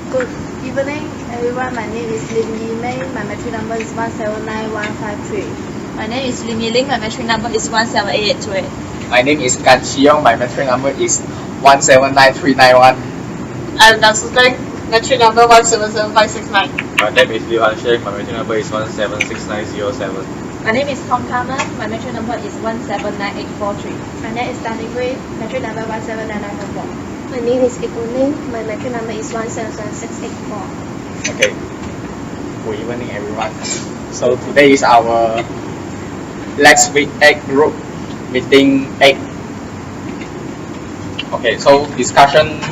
Good evening, everyone. My name is Lim Yi Mei. My metric number is 179153. My name is Lim Yi Ling. My metric number is 178828. My name is Gan Chiyong. My metric number is 179391. I'm Dang Suteng. Metric number 177569. My name is Liu Hansheng. My metric number is 176907. My name is Hong Carmen. My metric number is 179843. My name is Danny Gui. Metric number 179944. My name is Ikuning. My metric number is 177684. Okay. Good evening, everyone. So today is our last week 8 group meeting 8. Okay, so discussion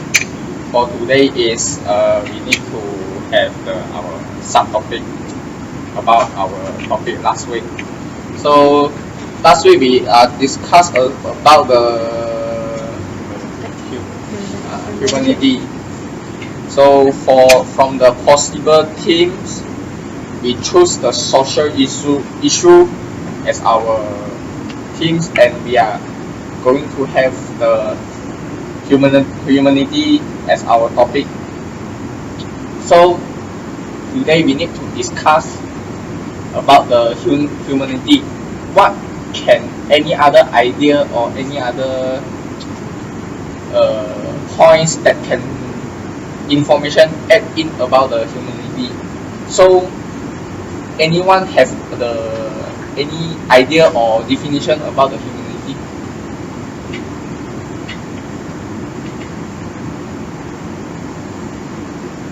for today is we need to have our subtopic about our topic last week. So last week we discussed about the humanity. So from the possible themes, we choose the social issue as our themes, and we are going to have the humanity as our topic. So today we need to discuss about the humanity. What can any other idea or any other points that can information add in about the humanity? So anyone have any idea or definition about the humanity?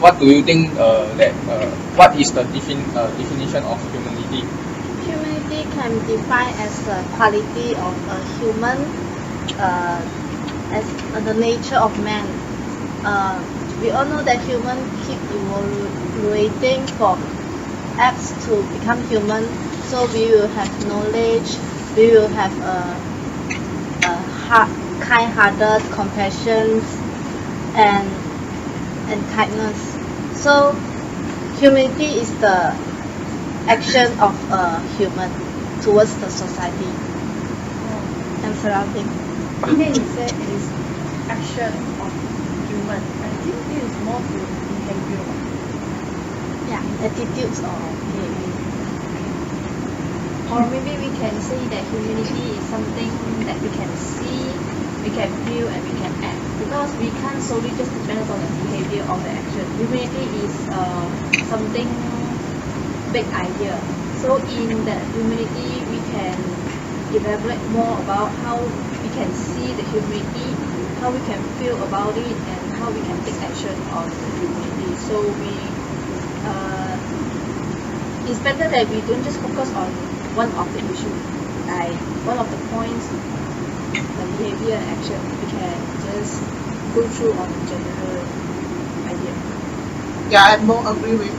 What do you think what is the definition of humanity? Humanity can be defined as the quality of a human, as the nature of man. We all know that humans keep evaluating for acts to become human. So we will have knowledge, we will have kind-hearted, compassion, and kindness. So humanity is the action of a human towards the society and surrounding. Then you say it is action of human. I think this is more to behavior. Yeah, attitudes or behavior. Or maybe we can say that humanity is something that we can see, we can feel, and we can act. Because we can't solely just depend on the behavior or the action. Humanity is something big idea. So in that humanity, we can elaborate more about how we can see the humanity, how we can feel about it, and how we can take action on the humanity. So it's better that we don't just focus on one of the issues, like one of the points, the behavior and action. We can just go through on general idea. Yeah, I more agree with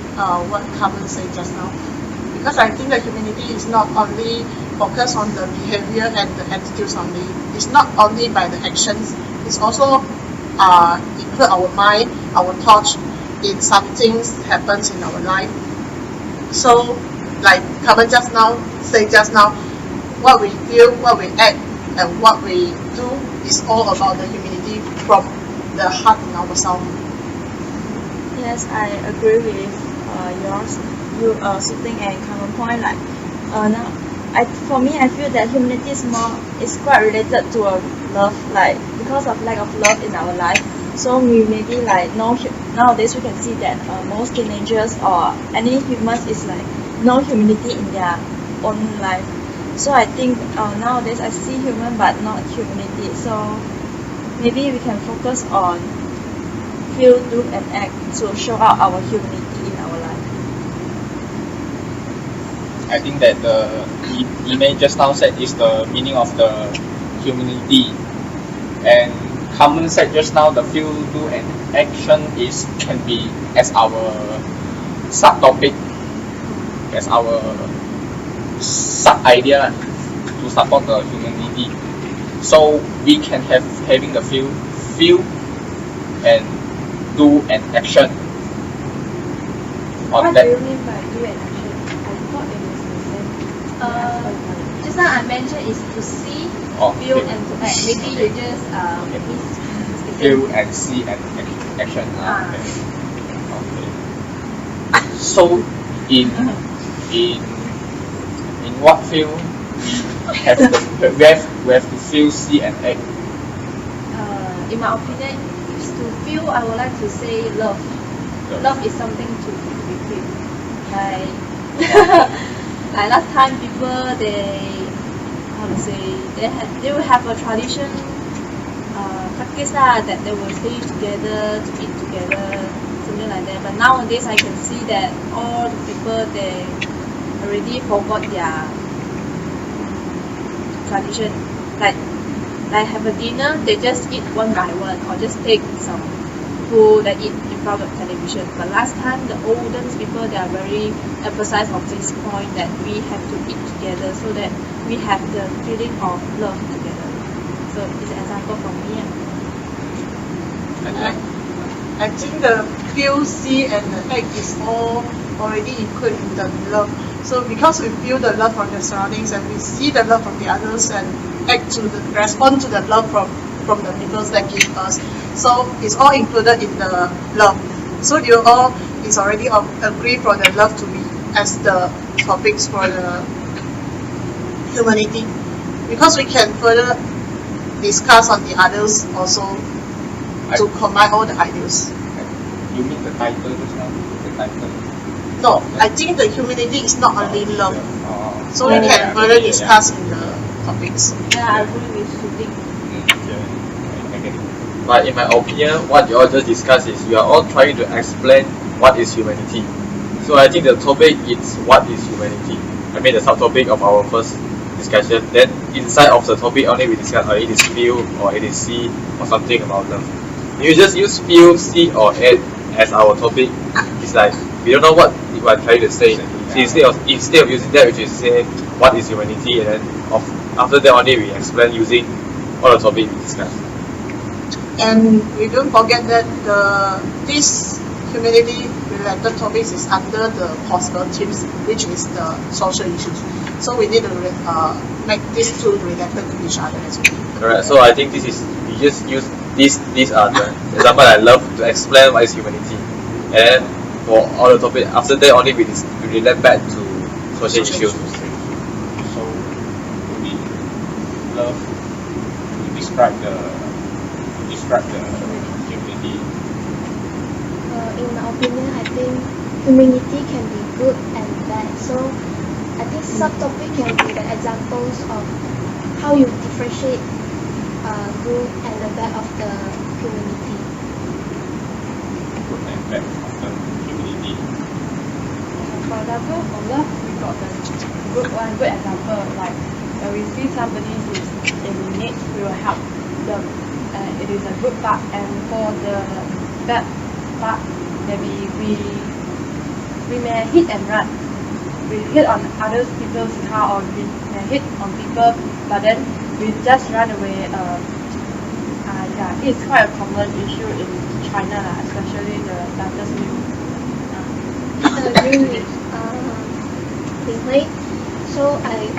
what Carmen said just now. Because I think the humanity is not only focused on the behavior and the attitudes only. It's not only by the actions. It's also include our mind, our thoughts in some things happens in our life. So, like Carmen just now said just now, what we feel, what we act, and what we do is all about the humanity from the heart in ourselves. Yes, I agree with yours. Sitting and common point. Like for me, I feel that humanity is quite related to a love. Like because of lack of love in our life, so we maybe like nowadays we can see that most teenagers or any humans is like no humanity in their own life. So I think nowadays I see human but not humanity. So maybe we can focus on feel, do, and act to show out our humanity in our life. I think that the email just now said is the meaning of the humanity, and Carmen said just now the feel, do, and action can be as our subtopic, as our sub idea to support the humanity. So we can having the feel and do and action. What do you mean by do and action? I thought it was the same. Just now I mentioned is to see, feel, and to act. Maybe you just feel and see and action. Okay. So in what field we have to feel, see and act? In my opinion, is to feel. I would like to say love. Love is something to feel. Like like last time people they will have a tradition practice that they will stay together to eat together, something like that. But nowadays I can see that all the people they already forgot their tradition. Like have a dinner, they just eat one by one or just take some food and eat in front of television. But last time the older people they are very emphasized on this point that we have to eat together so that we have the feeling of love together. So it's an example from me. I think the feel, see, and the act is all already included in the love. So because we feel the love from the surroundings and we see the love from the others and respond to the love from the people that give us. So it's all included in the love. So you all is already agree for the love to be as the topics for the humanity. Because we can further discuss on the others also to combine all the ideas. You mean the title just now? The title? No, I think the humanity is not only love. So we Yeah, can further discuss in the topics. Yeah, I agree with Shooting. I get it. But in my opinion, what you all just discussed is you are all trying to explain what is humanity. So I think the topic is what is humanity. I mean the subtopic of our first discussion. Then inside of the topic only we discuss it is feel or it is see or something about love. You just use feel, see or add as our topic. It's like we don't know what you are trying to say. So instead of using that, which is say what is humanity, and then after that only we explain using all the topic we discussed. And we don't forget that this humanity related topics is under the possible themes, which is the social issues. So we need to make these two related to each other as well. Correct. So I think this is we just use these are the example I love to explain what is humanity, and for all the topic after that only we relate back to social issues. So we love to describe the humanity. In my opinion, I think humanity can be good and bad. So I think subtopic can be the examples of how you differentiate good and the bad of the humanity. Good and bad of the humanity. For example, for love, we got the good example, like when we see somebody who is in need, we will help them. It is a good part, and for the bad part, maybe we may hit and run. We hit on other people's car or we may hit on people, but then we just run away. It's quite a common issue in China, especially the Lotus Milk. I agree with Hui. So I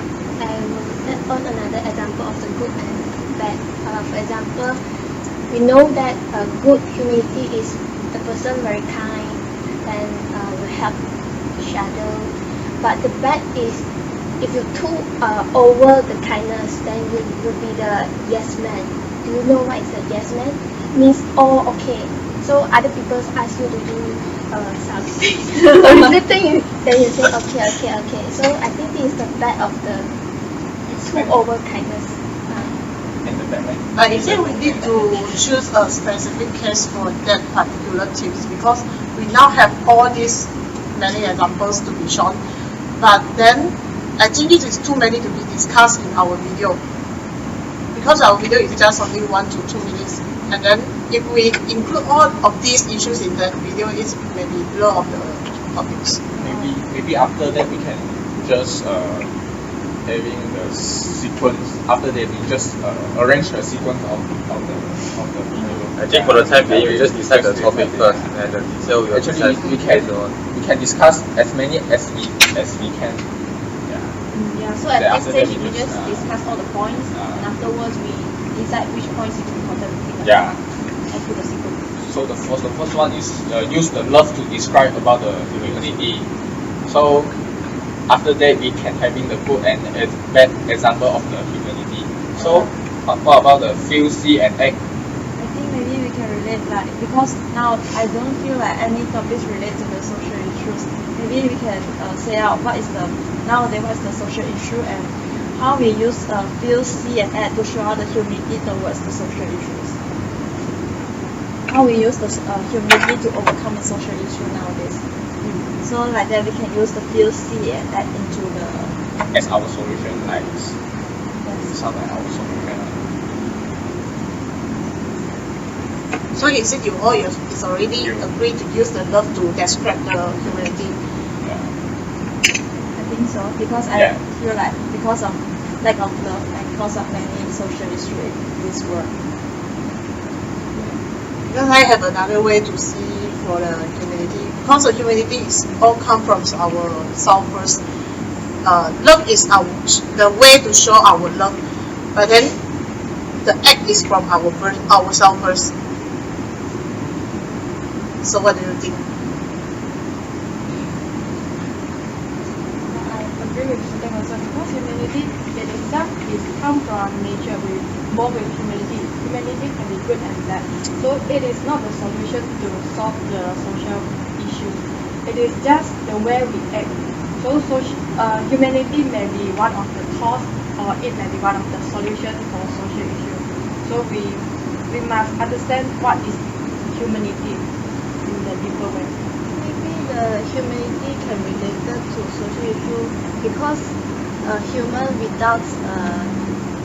will add on another example of the good and bad. For example, we know that a good humanity is the person very kind and will help each other. But the bad is if you too over the kindness, then you will be the yes man. Do you know what is the yes man? Means oh okay. So other people ask you to do something, then you say okay. So I think this is the bad of the too over kindness. And the bad one? I think we need to choose a specific case for that particular tips because we now have all these many examples to be shown. But then I think it is too many to be discussed in our video because our video is just only 1 to 2 minutes. And then if we include all of these issues in the video, it's maybe blur of the topics. Maybe after that we can just having the sequence. After that we just arrange the sequence of the video. I think for the time being, we just decide the topic first, and the detail we will Actually, decide we can discuss as many as we can. Yeah, so at Then this after stage that we just discuss all the points and afterwards we decide which points is important to take Yeah. and put the sequence. So the first one is use the love to describe about the humanity. So after that we can having the good and bad example of the humanity. So what about the feel, see and act? I think maybe we can relate like because now I don't feel like any topics relate to the social issues. Maybe we can say out what is the nowadays what is the social issue and how we use feel, see and act to show out the humility towards the social issues. How we use the humility to overcome the social issue nowadays. So like that we can use the feel, see and act into the As our solution, like sound like our solution. So is it you all is already agreed to use the love to describe the humanity? I think so because I feel like because of lack of love and because of many social issues in this world. Because I have another way to see for the humanity. Because the humanity is all come from our self first. Love is the way to show our love, but then the act is from ourselves first. So what do you think? I agree with Suteng also because humanity in itself is come from nature with more with humanity. Humanity can be good and bad. So it is not the solution to solve the social issue. It is just the way we act. So humanity may be one of the cause or it may be one of the solution for social issue. So we must understand what is humanity in the deeper way. Maybe the humanity can relate to social issue because a human without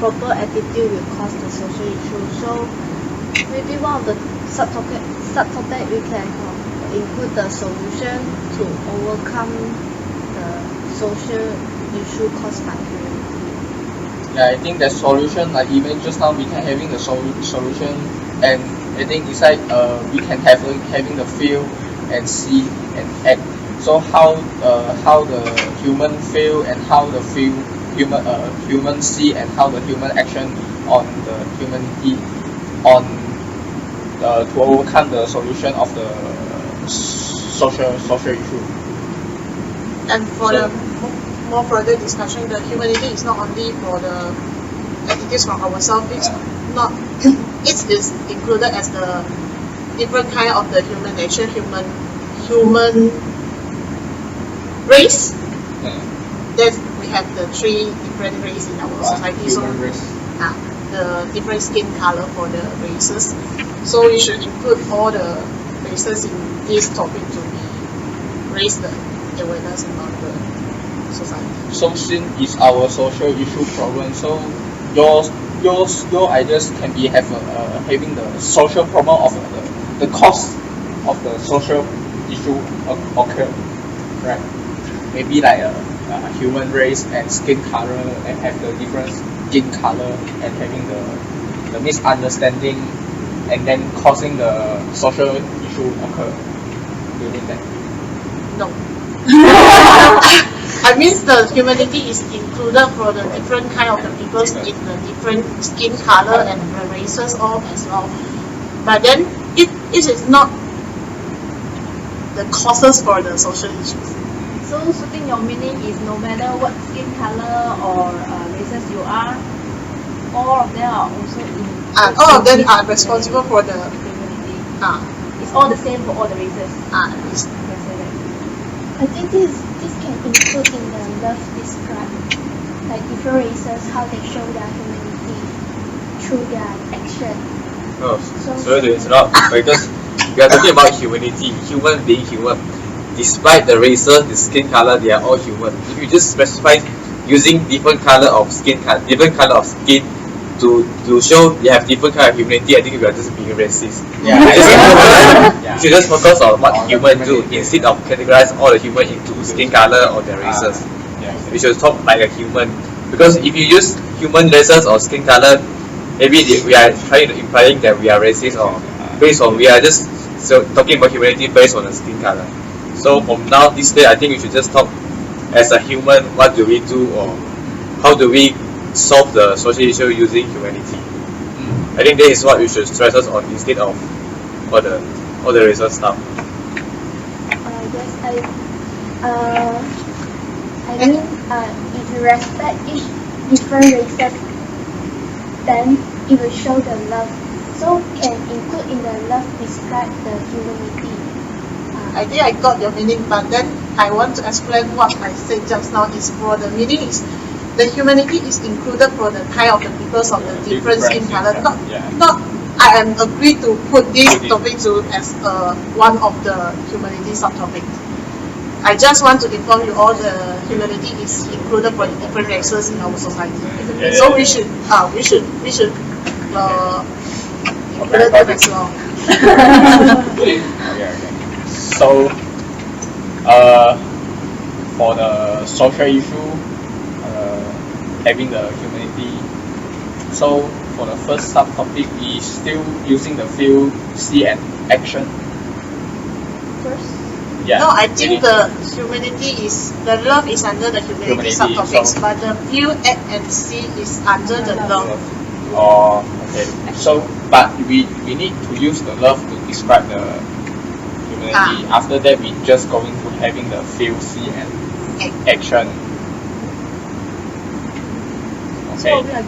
proper attitude will cause the social issue. So maybe one of the subtopic we can include the solution to overcome the social issue caused by humanity. Yeah, I think the solution, like even just now we can having the solution, and I think it's like we can having the feel and see and act. So how the human feel and how the human see and how the human action on the humanity on to overcome the solution of the social issue. And for the more further discussion, the humanity is not only for the attitudes from ourselves. It's not. It is included as the different kind of the human nature, human race. Then we have the 3 different races in our society. So the different skin color for the races. So we should include all the races in this topic to raise the awareness about the society. So sin is our social issue problem. So your ideas can be having the social problem of the cause of the social issue occur, right? Maybe like a human race and skin color and have the different skin color and having the misunderstanding and then causing the social issue occur. Do you mean that? No. I mean the humanity is included for the different kind of the people in the different skin color and the races all as well. But then it is not the causes for the social issues. So Suteng, your meaning is no matter what skin color or races you are, all of them are also in. All of them are responsible for the humanity. It's all the same for all the races. Yes. You can say that. I think this can include in the love describe, like different races, how they show their humanity through their action. No, sorry to interrupt, because we are talking about humanity, human being human. Despite the races, the skin color, they are all human. If you just specify using different color of skin to show you have different kind of humanity, I think we are just being racist. You should just focus on what humans do instead of categorize all the human into skin color or their races. We should talk like a human, because if you use human races or skin color, maybe we are trying to implying that we are racist or based on we are just talking about humanity based on the skin color. So from now this day, I think we should just talk as a human. What do we do, or how do we solve the social issue using humanity? I think that is what we should stress us on instead of all the all the racist stuff. Yes, I mean, if you respect each different races, then it will show the love. So can include in the love describe the humanity. I think I got your meaning, but then I want to explain what I said just now is for the meaning is the humanity is included for the kind of the peoples of the different skin color. Not I am agree to put this topic to as one of the humanity subtopic. I just want to inform you all the humanity is included for the different races in our society. So we should include that as well. Okay. So, for the social issue, having the humanity. So for the first subtopic is still using the feel, see, and action. First, Yeah. No, I think the humanity is the love is under the humanity subtopics, so- but the feel, act, and see is under the love. Oh, okay. So, but we need to use the love to describe the humanity. After that, we just going to having the feel, see, and action. So Okay. we are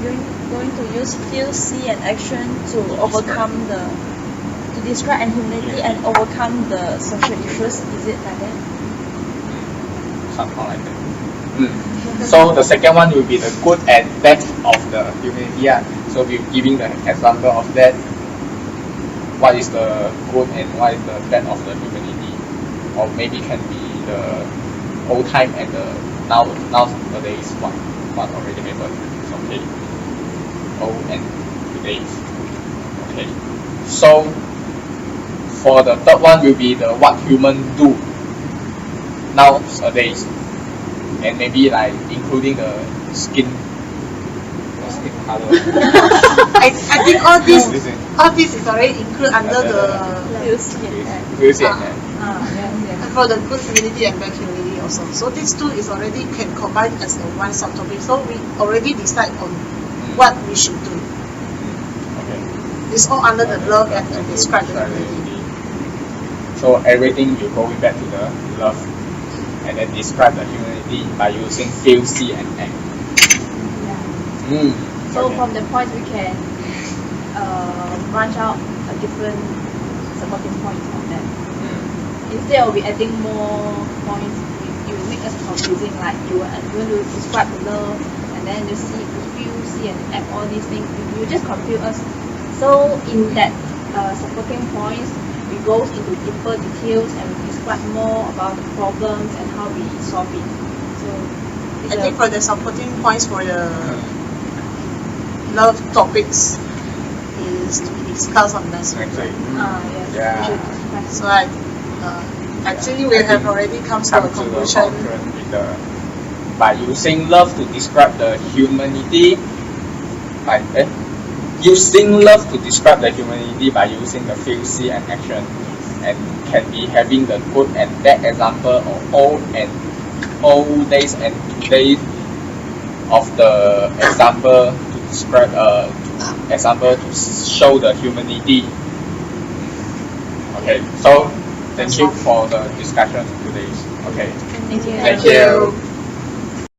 going to use feel, see, and action to overcome to describe and humanity and overcome the social issues. Is it like that? Somehow like that. So the second one will be the good and bad of the humanity. So we're giving the example of that. What is the good and what is the bad of the humanity? Or maybe can be the old time and the nowadays what already happened. It's okay. Old and today's. Okay. So for the third one will be the what human do nowadays, and maybe like including the skin color. I think all this is already included under the Feel, see, and act. Yes, yes. for the good humanity and bad humanity also. So these two is already can combine as a one subtopic. So we already decide on what we should do. Okay. It's all under the love and the describe the humanity. So everything you going back to the love, and then describe the humanity by using feel, see, and act. So Okay. from the points we can branch out a different supporting points on that. Instead of adding more points, you make us confusing. Like you are going to describe the love, and then you see, you feel, see, and act all these things. You just confuse us. So in that supporting points, we go into deeper details and we describe more about the problems and how we solve it. So it's I think for the supporting points for the love topics is to be discussed on next week. Exactly. yes, Yeah. we should describe. So I think we have already come to a Come to the conclusion. with the by using love to describe the humanity. Using love to describe the humanity by using the feel, see, and action, and can be having the good and bad example of old days and today of the example to describe example to show the humanity. Okay, so thank you for the discussion today. Okay, Thank you. thank you.